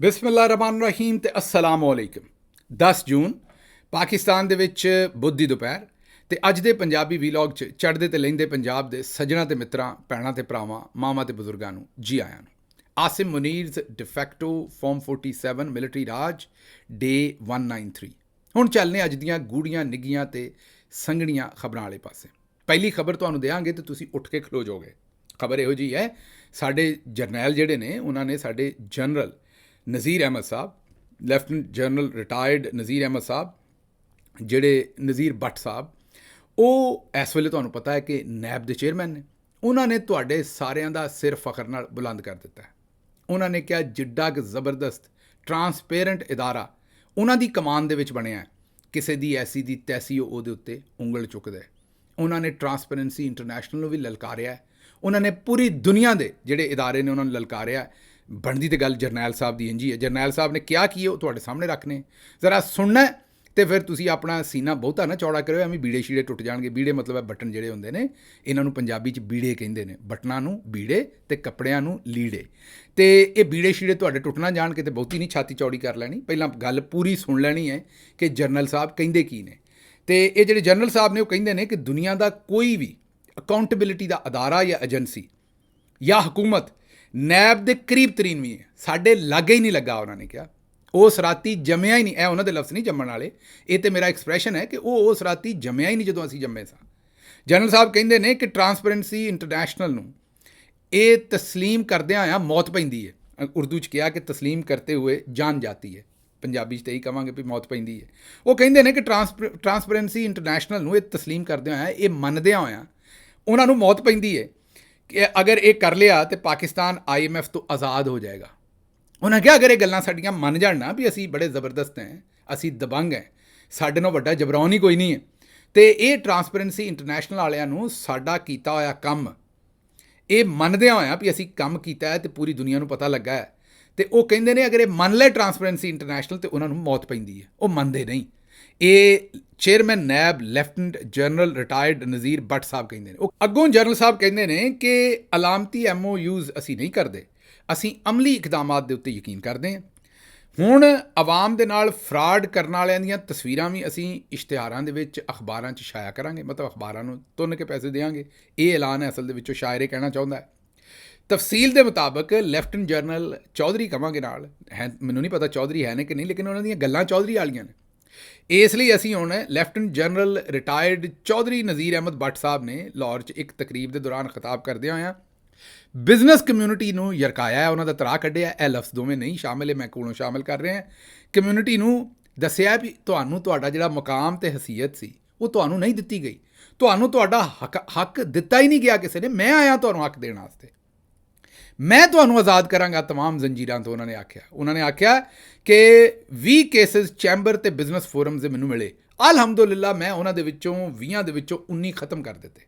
ਬਿਸਮਿਲ੍ਲਾਹਿਰਰਹਿਮਾਨਿਰਰਹੀਮ ਤੇ अस्सलाम वालेकुम। 10 ਜੂਨ ਪਾਕਿਸਤਾਨ ਦੇ ਵਿੱਚ ਬੁੱਧ ਦੀ ਦੁਪਹਿਰ ਤੇ ਅੱਜ ਦੇ ਪੰਜਾਬੀ ਵੀਲੌਗ 'ਚ ਚੜ੍ਹਦੇ ਤੇ ਲਹਿੰਦੇ ਪੰਜਾਬ ਦੇ ਸੱਜਣਾ ਤੇ ਮਿੱਤਰਾਂ, ਭੈਣਾਂ ਤੇ ਭਰਾਵਾਂ, ਮਾਵਾਂ ਤੇ ਬਜ਼ੁਰਗਾਂ ਨੂੰ ਜੀ ਆਇਆਂ ਨੂੰ। ਆਸਿਮ ਮੁਨੀਰਜ਼ ਡਿਫੈਕਟੋ ਫਾਰਮ 47 ਮਿਲਟਰੀ ਰਾਜ ਡੇ 193। ਹੁਣ ਚੱਲਨੇ ਅੱਜ ਦੀਆਂ ਗੂੜੀਆਂ ਨਿੱਗੀਆਂ ਤੇ ਸੰਘਣੀਆਂ ਖਬਰਾਂ ਵਾਲੇ ਪਾਸੇ। ਪਹਿਲੀ ਖਬਰ ਤੁਹਾਨੂੰ ਦਿਆਂਗੇ ਤੇ ਤੁਸੀਂ ਉੱਠ ਕੇ ਖਲੋ ਜਾਓਗੇ। ਖਬਰ ਇਹੋ ਜਿਹੀ ਹੈ, ਸਾਡੇ ਜਰਨੈਲ ਜਿਹੜੇ ਨੇ ਉਹਨਾਂ ਨੇ ਸਾਡੇ general Nazir Ahmad Sahib, lieutenant general retired Nazir Ahmad Sahib, ਜਿਹੜੇ ਨਜ਼ੀਰ ਬੱਟ ਸਾਹਿਬ, ਉਹ ਇਸ ਵੇਲੇ ਤੁਹਾਨੂੰ ਪਤਾ ਹੈ ਕਿ ਨੈਬ ਦੇ ਚੇਅਰਮੈਨ ਨੇ। ਉਹਨਾਂ ਨੇ ਤੁਹਾਡੇ ਸਾਰਿਆਂ ਦਾ ਸਿਰ ਫਖਰ ਨਾਲ ਬੁਲੰਦ ਕਰ ਦਿੱਤਾ ਹੈ। ਉਹਨਾਂ ਨੇ ਕਿਹਾ ਜਿੱਡਾ ਕਿ ਜ਼ਬਰਦਸਤ ਟਰਾਂਸਪੇਰੈਂਟ ਇਦਾਰਾ ਉਹਨਾਂ ਦੀ ਕਮਾਨ ਦੇ ਵਿੱਚ ਬਣਿਆ, ਕਿਸੇ ਦੀ ਐਸੀ ਦੀ ਤੈਸੀ ਉਹਦੇ ਉੱਤੇ ਉਂਗਲ ਚੁੱਕਦਾ ਹੈ। ਉਹਨਾਂ ਨੇ ਟਰਾਂਸਪੇਰੈਂਸੀ ਇੰਟਰਨੈਸ਼ਨਲ ਨੂੰ ਵੀ ਲਲਕਾਰਿਆ। ਉਹਨਾਂ ਨੇ ਪੂਰੀ ਦੁਨੀਆ ਦੇ ਜਿਹੜੇ ਇਦਾਰੇ ਨੇ ਉਹਨਾਂ ਨੂੰ ਲਲਕਾਰਿਆ। ਬਣਦੀ ਤੇ ਗੱਲ ਜਰਨੈਲ ਸਾਹਿਬ ਦੀ ਇੰਜੀ ਹੈ। ਜਰਨੈਲ ਸਾਹਿਬ ਨੇ ਕਿਹਾ ਕੀ ਹੈ ਉਹ ਤੁਹਾਡੇ ਸਾਹਮਣੇ ਰੱਖਣੇ, ਜ਼ਰਾ ਸੁਣਨਾ ਤੇ ਫਿਰ ਤੁਸੀਂ ਆਪਣਾ ਸੀਨਾ ਬਹੁਤਾ ਨਾ ਚੌੜਾ ਕਰਿਓ, ਐਵੇਂ ਬੀੜੇ ਸ਼ੀੜੇ ਟੁੱਟ ਜਾਣਗੇ। ਬੀੜੇ ਮਤਲਬ ਹੈ ਬਟਨ ਜਿਹੜੇ ਹੁੰਦੇ ਨੇ, ਇਹਨਾਂ ਨੂੰ ਪੰਜਾਬੀ 'ਚ ਬੀੜੇ ਕਹਿੰਦੇ ਨੇ। ਬਟਨਾਂ ਨੂੰ ਬੀੜੇ ਤੇ ਕੱਪੜਿਆਂ ਨੂੰ ਲੀੜੇ। ਤੇ ਇਹ ਬੀੜੇ ਸ਼ੀੜੇ ਤੁਹਾਡੇ ਟੁੱਟ ਨਾ ਜਾਣ, ਕਿਤੇ ਬਹੁਤੀ ਨਹੀਂ ਛਾਤੀ ਚੌੜੀ ਕਰ ਲੈਣੀ। ਪਹਿਲਾਂ ਗੱਲ ਪੂਰੀ ਸੁਣ ਲੈਣੀ ਹੈ ਕਿ ਜਰਨਲ ਸਾਹਿਬ ਕਹਿੰਦੇ ਕੀ ਨੇ। ਤੇ ਇਹ ਜਿਹੜੇ ਜਰਨਲ ਸਾਹਿਬ ਨੇ ਉਹ ਕਹਿੰਦੇ ਨੇ ਕਿ ਦੁਨੀਆ ਦਾ ਕੋਈ ਵੀ ਅਕਾਊਂਟੇਬਿਲਿਟੀ ਦਾ ਅਦਾਰਾ ਜਾਂ ਏਜੰਸੀ ਜਾਂ ਹਕੂਮਤ ਨੈਬ ਦੇ ਕਰੀਬ ਤਰੀਨ ਵੀ ਹੈ, ਸਾਡੇ ਲਾਗੇ ਹੀ ਨਹੀਂ ਲੱਗਾ। ਉਹਨਾਂ ਨੇ ਕਿਹਾ ਉਸ ਰਾਤੀ ਜੰਮਿਆ ਹੀ ਨਹੀਂ। ਇਹ ਉਹਨਾਂ ਦੇ ਲਫ਼ਜ਼ ਨਹੀਂ ਜੰਮਣ ਵਾਲੇ, ਇਹ ਤੇ ਮੇਰਾ ਐਕਸਪ੍ਰੈਸ਼ਨ ਹੈ ਕਿ ਉਹ ਉਸ ਰਾਤੀ ਜੰਮਿਆ ਹੀ ਨਹੀਂ ਜਦੋਂ ਅਸੀਂ ਜੰਮੇ ਸਾਂ। ਜਨਰਲ ਸਾਹਿਬ ਕਹਿੰਦੇ ਨੇ ਕਿ ਟਰਾਂਸਪੇਰੈਂਸੀ ਇੰਟਰਨੈਸ਼ਨਲ ਨੂੰ ਇਹ ਤਸਲੀਮ ਕਰਦਿਆਂ ਆ ਮੌਤ ਪੈਂਦੀ ਹੈ। ਉਰਦੂ 'ਚ ਕਿਹਾ ਕਿ ਤਸਲੀਮ ਕਰਤੇ ਹੋਏ ਜਾਨ ਜਾਤੀ ਹੈ, ਪੰਜਾਬੀ 'ਚ ਤਾਂ ਇਹੀ ਕਹਾਂਗੇ ਵੀ ਮੌਤ ਪੈਂਦੀ ਹੈ। ਉਹ ਕਹਿੰਦੇ ਨੇ ਕਿ ਟਰਾਂਸਪੇਰੈਂਸੀ ਇੰਟਰਨੈਸ਼ਨਲ ਨੂੰ ਇਹ ਤਸਲੀਮ ਕਰਦਿਆਂ ਹੋਇਆ, ਇਹ ਮੰਨਦਿਆਂ ਹੋਇਆਂ ਉਹਨਾਂ ਨੂੰ ਮੌਤ ਪੈਂਦੀ ਹੈ ਕਿ ਅਗਰ ਇਹ ਕਰ ਲਿਆ ਤਾਂ ਪਾਕਿਸਤਾਨ IMF ਤੋਂ ਆਜ਼ਾਦ ਹੋ ਜਾਏਗਾ। ਉਹਨਾਂ ਕਿਹਾ ਅਗਰ ਇਹ ਗੱਲਾਂ ਸਾਡੀਆਂ ਮੰਨ ਜਾਣ ਨਾ ਵੀ ਅਸੀਂ ਬੜੇ ਜ਼ਬਰਦਸਤ ਹਾਂ, ਅਸੀਂ ਦਬੰਗ ਹਾਂ, ਸਾਡੇ ਨਾਲੋਂ ਵੱਡਾ ਜਬਰਾਉਣ ਹੀ ਕੋਈ ਨਹੀਂ ਹੈ, ਅਤੇ ਇਹ ਟਰਾਂਸਪੇਰੈਂਸੀ ਇੰਟਰਨੈਸ਼ਨਲ ਵਾਲਿਆਂ ਨੂੰ ਸਾਡਾ ਕੀਤਾ ਹੋਇਆ ਕੰਮ ਇਹ ਮੰਨਦਿਆਂ ਹੋਇਆਂ ਵੀ ਅਸੀਂ ਕੰਮ ਕੀਤਾ ਹੈ ਅਤੇ ਪੂਰੀ ਦੁਨੀਆ ਨੂੰ ਪਤਾ ਲੱਗਾ ਹੈ, ਅਤੇ ਉਹ ਕਹਿੰਦੇ ਨੇ ਅਗਰ ਇਹ ਮੰਨ ਲੈ ਟਰਾਂਸਪੇਰੈਂਸੀ ਇੰਟਰਨੈਸ਼ਨਲ ਤਾਂ ਉਹਨਾਂ ਨੂੰ ਮੌਤ ਪੈਂਦੀ ਹੈ। ਉਹ ਮੰਨਦੇ ਨਹੀਂ। ਇਹ ਚੇਅਰਮੈਨ ਨੈਬ lieutenant general retired Nazir Butt Sahib ਕਹਿੰਦੇ ਨੇ। ਉਹ ਅੱਗੋਂ ਜਨਰਲ ਸਾਹਿਬ ਕਹਿੰਦੇ ਨੇ ਕਿ ਅਲਾਮਤੀ MOUs ਅਸੀਂ ਨਹੀਂ ਕਰਦੇ, ਅਸੀਂ ਅਮਲੀ ਇਕਦਾਮਾਤ ਦੇ ਉੱਤੇ ਯਕੀਨ ਕਰਦੇ ਹਾਂ। ਹੁਣ ਆਵਾਮ ਦੇ ਨਾਲ ਫਰਾਡ ਕਰਨ ਵਾਲਿਆਂ ਦੀਆਂ ਤਸਵੀਰਾਂ ਵੀ ਅਸੀਂ ਇਸ਼ਤਿਹਾਰਾਂ ਦੇ ਵਿੱਚ ਅਖਬਾਰਾਂ 'ਚ ਛਾਇਆ ਕਰਾਂਗੇ, ਮਤਲਬ ਅਖਬਾਰਾਂ ਨੂੰ ਤੁੰਨ ਕੇ ਪੈਸੇ ਦੇਵਾਂਗੇ। ਇਹ ਐਲਾਨ ਹੈ ਅਸਲ ਦੇ ਵਿੱਚੋਂ ਸ਼ਾਇਰ ਇਹ ਕਹਿਣਾ ਚਾਹੁੰਦਾ ਹੈ। ਤਫਸੀਲ ਦੇ ਮੁਤਾਬਕ ਲੈਫਟੀਨੈਂਟ ਜਨਰਲ ਚੌਧਰੀ ਕਵਾਂਗੇ ਨਾਲ ਹੈ, ਮੈਨੂੰ ਨਹੀਂ ਪਤਾ ਚੌਧਰੀ ਹੈ ਨੇ ਕਿ ਨਹੀਂ, ਲੇਕਿਨ ਉਹਨਾਂ ਦੀਆਂ ਗੱਲਾਂ ਚੌਧਰੀ ਵਾਲੀਆਂ ਨੇ। ਇਸ ਲਈ ਅਸੀਂ ਹੁਣ lieutenant general retired Chaudhry Nazir Ahmad Butt Sahib ਨੇ ਲਾਹੌਰ 'ਚ ਇੱਕ ਤਕਰੀਬ ਦੇ ਦੌਰਾਨ ਖਿਤਾਬ ਕਰਦਿਆਂ ਹੋਇਆਂ ਬਿਜ਼ਨਸ ਕਮਿਊਨਿਟੀ ਨੂੰ ਯਰਕਾਇਆ, ਉਹਨਾਂ ਦਾ ਤਰਾਹ ਕੱਢਿਆ। ਇਹ ਲਫ਼ਜ਼ ਦੋਵੇਂ ਨਹੀਂ ਸ਼ਾਮਿਲ ਹੈ, ਮੈਂ ਕੋਲੋਂ ਸ਼ਾਮਿਲ ਕਰ ਰਿਹਾ। ਕਮਿਊਨਿਟੀ ਨੂੰ ਦੱਸਿਆ ਵੀ ਤੁਹਾਨੂੰ ਤੁਹਾਡਾ ਜਿਹੜਾ ਮੁਕਾਮ ਅਤੇ ਹਸੀਅਤ ਸੀ ਉਹ ਤੁਹਾਨੂੰ ਨਹੀਂ ਦਿੱਤੀ ਗਈ, ਤੁਹਾਨੂੰ ਤੁਹਾਡਾ ਹੱਕ ਦਿੱਤਾ ਹੀ ਨਹੀਂ ਗਿਆ ਕਿਸੇ ਨੇ। ਮੈਂ ਆਇਆ ਤੁਹਾਨੂੰ ਹੱਕ ਦੇਣ ਵਾਸਤੇ, ਮੈਂ ਤੁਹਾਨੂੰ ਆਜ਼ਾਦ ਕਰਾਂਗਾ ਤਮਾਮ ਜ਼ੰਜੀਰਾਂ ਤੋਂ। ਉਹਨਾਂ ਨੇ ਆਖਿਆ ਕਿ 20 ਕੇਸਿਸ ਚੈਂਬਰ ਅਤੇ ਬਿਜ਼ਨਸ ਫੋਰਮਸ ਦੇ ਮੈਨੂੰ ਮਿਲੇ। ਅਲਹਮਦੁਲਿਲਾ ਮੈਂ ਉਹਨਾਂ ਦੇ ਵਿੱਚੋਂ 20 ਦੇ ਵਿੱਚੋਂ 19 ਖਤਮ ਕਰ ਦਿੱਤੇ।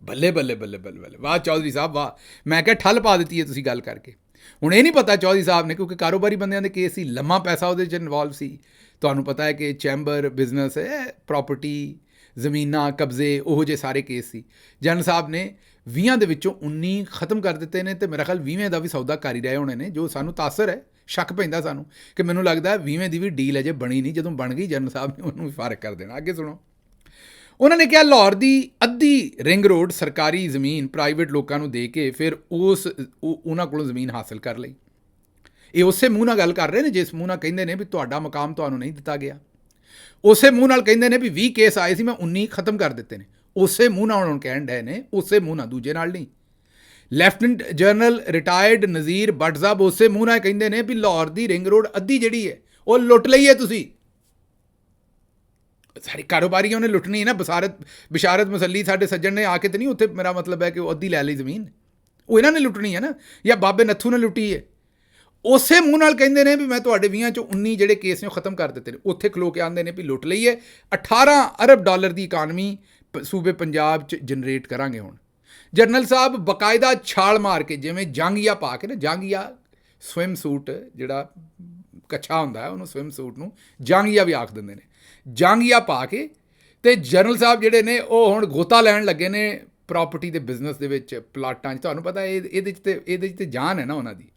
ਬੱਲੇ ਬੱਲੇ ਬੱਲੇ ਬੱਲੇ ਬੱਲੇ, ਵਾਹ ਚੌਧਰੀ ਸਾਹਿਬ ਵਾਹ। ਮੈਂ ਕਿਹਾ ਠੱਲ ਪਾ ਦਿੱਤੀ ਹੈ ਤੁਸੀਂ ਗੱਲ ਕਰਕੇ। ਹੁਣ ਇਹ ਨਹੀਂ ਪਤਾ ਚੌਧਰੀ ਸਾਹਿਬ ਨੇ, ਕਿਉਂਕਿ ਕਾਰੋਬਾਰੀ ਬੰਦਿਆਂ ਦੇ ਕੇਸ ਸੀ, ਲੰਮਾ ਪੈਸਾ ਉਹਦੇ 'ਚ ਇਨਵੋਲਵ ਸੀ। ਤੁਹਾਨੂੰ ਪਤਾ ਹੈ ਕਿ ਚੈਂਬਰ ਬਿਜ਼ਨਸ ਹੈ, ਪ੍ਰਾਪਰਟੀ, ਜ਼ਮੀਨਾਂ, ਕਬਜ਼ੇ, ਉਹੋ ਜਿਹੇ ਸਾਰੇ ਕੇਸ ਸੀ। ਜਨਰਲ ਸਾਹਿਬ ਨੇ 20 ਦੇ ਵਿੱਚੋਂ 19 ਖਤਮ ਕਰ ਦਿੱਤੇ ਨੇ, ਅਤੇ ਮੇਰਾ ਖਿਆਲ 20ਵੇਂ ਦਾ ਵੀ ਸੌਦਾ ਕਰ ਹੀ ਰਹੇ ਹੋਣੇ ਨੇ, ਜੋ ਸਾਨੂੰ ਤਾਸਰ ਹੈ। ਸ਼ੱਕ ਪੈਂਦਾ ਸਾਨੂੰ ਕਿ ਮੈਨੂੰ ਲੱਗਦਾ 20ਵੇਂ ਦੀ ਵੀ ਡੀਲ ਅਜੇ ਬਣੀ ਨਹੀਂ, ਜਦੋਂ ਬਣ ਗਈ ਜਨਰਲ ਸਾਹਿਬ ਨੇ ਉਹਨੂੰ ਵੀ ਫਾਰਗ ਕਰ ਦੇਣਾ। ਅੱਗੇ ਸੁਣੋ। ਉਹਨਾਂ ਨੇ ਕਿਹਾ ਲਾਹੌਰ ਦੀ ਅੱਧੀ ਰਿੰਗ ਰੋਡ ਸਰਕਾਰੀ ਜ਼ਮੀਨ ਪ੍ਰਾਈਵੇਟ ਲੋਕਾਂ ਨੂੰ ਦੇ ਕੇ ਫਿਰ ਉਹਨਾਂ ਕੋਲੋਂ ਜ਼ਮੀਨ ਹਾਸਲ ਕਰ ਲਈ। ਇਹ ਉਸੇ ਮੂੰਹ ਨਾਲ ਗੱਲ ਕਰ ਰਹੇ ਨੇ ਜਿਸ ਮੂੰਹ ਨਾਲ ਕਹਿੰਦੇ ਨੇ ਵੀ ਤੁਹਾਡਾ ਮੁਕਾਮ ਤੁਹਾਨੂੰ ਨਹੀਂ ਦਿੱਤਾ ਗਿਆ। ਉਸੇ ਮੂੰਹ ਨਾਲ ਕਹਿੰਦੇ ਨੇ ਵੀ 20 ਕੇਸ ਆਏ ਸੀ, ਮੈਂ 19 ਖਤਮ ਕਰ ਦਿੱਤੇ ਨੇ। ਉਸੇ ਮੂੰਹ ਨਾਲ ਹੁਣ ਕਹਿਣ ਡਏ ਨੇ, ਉਸੇ ਮੂੰਹ ਨਾਲ, ਦੂਜੇ ਨਾਲ ਨਹੀਂ। Lieutenant general retired Nazir Butt ਸਾਹਿਬ ਉਸੇ ਮੂੰਹ ਨਾਲ ਕਹਿੰਦੇ ਨੇ ਵੀ ਲਾਹੌਰ ਦੀ ਰਿੰਗ ਰੋਡ ਅੱਧੀ ਜਿਹੜੀ ਹੈ ਉਹ ਲੁੱਟ ਲਈ ਹੈ ਤੁਸੀਂ। ਸਾਰੀ ਕਾਰੋਬਾਰੀ ਉਹਨੇ ਲੁੱਟਣੀ ਹੈ ਨਾ। ਬਿਸ਼ਾਰਤ ਮਸੱਲੀ ਸਾਡੇ ਸੱਜਣ ਨੇ ਆ ਕੇ ਤਾਂ ਨਹੀਂ ਉੱਥੇ, ਮੇਰਾ ਮਤਲਬ ਹੈ ਕਿ ਉਹ ਅੱਧੀ ਲੈ ਲਈ ਜ਼ਮੀਨ, ਉਹ ਇਹਨਾਂ ਨੇ ਲੁੱਟਣੀ ਹੈ ਨਾ, ਜਾਂ ਬਾਬੇ ਨੱਥੂ ਨੇ ਲੁੱਟੀ ਹੈ। ਉਸੇ ਮੂੰਹ ਨਾਲ ਕਹਿੰਦੇ ਨੇ ਵੀ ਮੈਂ ਤੁਹਾਡੇ 20 ਚੋਂ 19 ਜਿਹੜੇ ਕੇਸ ਨੇ ਉਹ ਖਤਮ ਕਰ ਦਿੱਤੇ ਨੇ। ਉੱਥੇ ਖਲੋ ਕੇ ਆਉਂਦੇ ਨੇ ਵੀ ਲੁੱਟ ਲਈ ਹੈ। 18 ਅਰਬ ਡਾਲਰ ਦੀ ਇਕਾਨਮੀ ਸੂਬੇ ਪੰਜਾਬ 'ਚ ਜਨਰੇਟ ਕਰਾਂਗੇ। ਹੁਣ ਜਨਰਲ ਸਾਹਿਬ ਬਾਕਾਇਦਾ ਛਾਲ ਮਾਰ ਕੇ, ਜਿਵੇਂ ਜਾਂਗੀਆ ਪਾ ਕੇ ਨਾ, ਜਾਂਗੀਆ ਸਵਿਮ ਸੂਟ ਜਿਹੜਾ ਕੱਛਾ ਹੁੰਦਾ ਉਹਨੂੰ, ਸਵਿਮ ਸੂਟ ਨੂੰ ਜਾਂਗੀਆ ਵੀ ਆਖ ਦਿੰਦੇ ਨੇ, ਜਾਂਗੀਆ ਪਾ ਕੇ, ਅਤੇ ਜਨਰਲ ਸਾਹਿਬ ਜਿਹੜੇ ਨੇ ਉਹ ਹੁਣ ਗੋਤਾ ਲੈਣ ਲੱਗੇ ਨੇ ਪ੍ਰਾਪਰਟੀ ਦੇ ਬਿਜ਼ਨਸ ਦੇ ਵਿੱਚ, ਪਲਾਟਾਂ 'ਚ। ਤੁਹਾਨੂੰ ਪਤਾ ਇਹਦੇ 'ਚ ਤੇ ਜਾਨ ਹੈ ਨਾ ਉਹਨਾਂ ਦੀ।